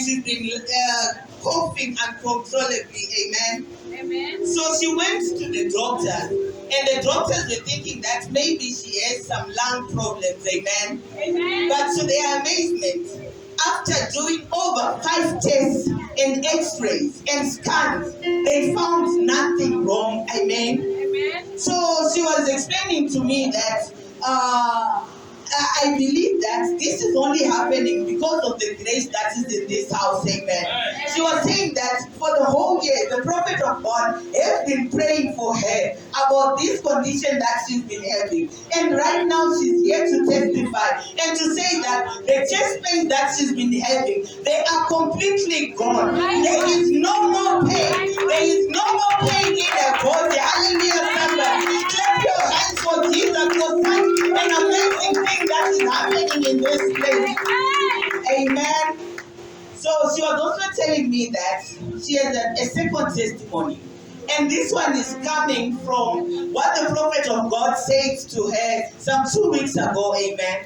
she's been coughing uncontrollably. Amen. Amen. So she went to the doctor, and the doctors were thinking that maybe she has some lung problems. Amen. Amen. But to their amazement, after doing over 5 tests and x-rays and scans, they found nothing wrong. Amen. Amen. So she was explaining to me that I believe that this is only happening because of the grace that is in this house. Amen. She was saying that for the whole year, the prophet of God has been praying for her about this condition that she's been having. And right now she's here to testify and to say that the chest pain that she's been having, they are completely gone. There is no more pain. There is no more pain in her body. Hallelujah, somebody. Clap your hands for Jesus for such an amazing thing that is happening in this place. Amen. So she was also telling me that she has a second testimony. And this one is coming from what the prophet of God said to her some 2 weeks ago. Amen.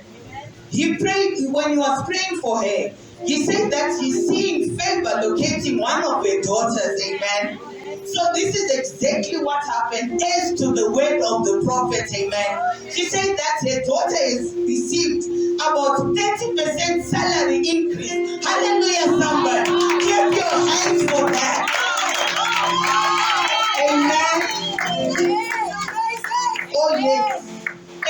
He prayed, when he was praying for her, he said that he's seeing favor locating one of her daughters. Amen. So this is exactly what happened as to the word of the prophet. Amen. She said that her daughter has received about 30% salary increase. Hallelujah, somebody. Clap your hands for that. Amen. Oh yes.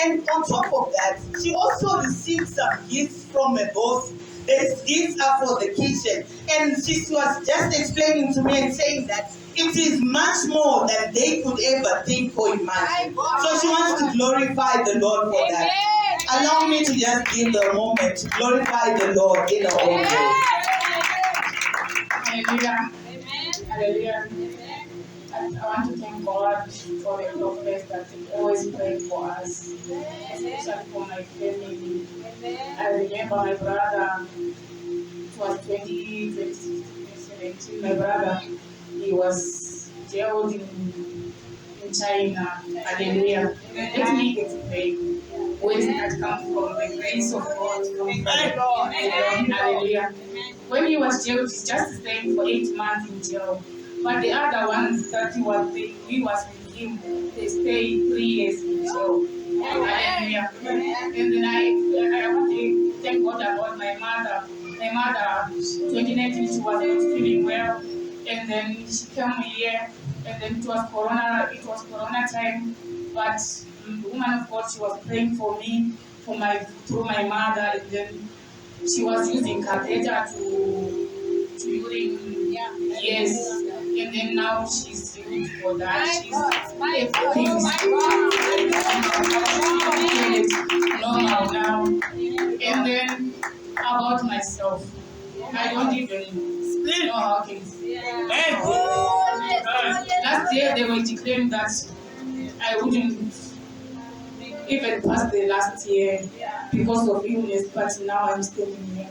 And on top of that, she also received some gifts from a boss. These gifts are for the kitchen. And she was just explaining to me and saying that it is much more than they could ever think or imagine. So she wants to glorify the Lord for that. Allow me to just give the moment to glorify the Lord in our own way. Hallelujah. Hallelujah. And I want to thank God for the prophets that He always prayed for us, especially for my family. I remember my brother, it was 2017, my brother, he was jailed in China. Hallelujah. Let me explain. Where did that come from? The grace of God. From God. Hallelujah. When he was jailed, he just stayed for 8 months in jail. But the other ones that he was with him, they stayed 3 years in jail. Hallelujah. And then I want to thank God about my mother. My mother, 2019, she was not feeling well. And then she came here, and then it was Corona time. But the woman of God, she was praying for me, through my mother, and then she was using catheter to urine. Yes. And then now she's healed for that. She's normal now. And then about myself, I don't even know how things. Last year they were declaring that I wouldn't even pass the last year because of illness, but now I'm standing here.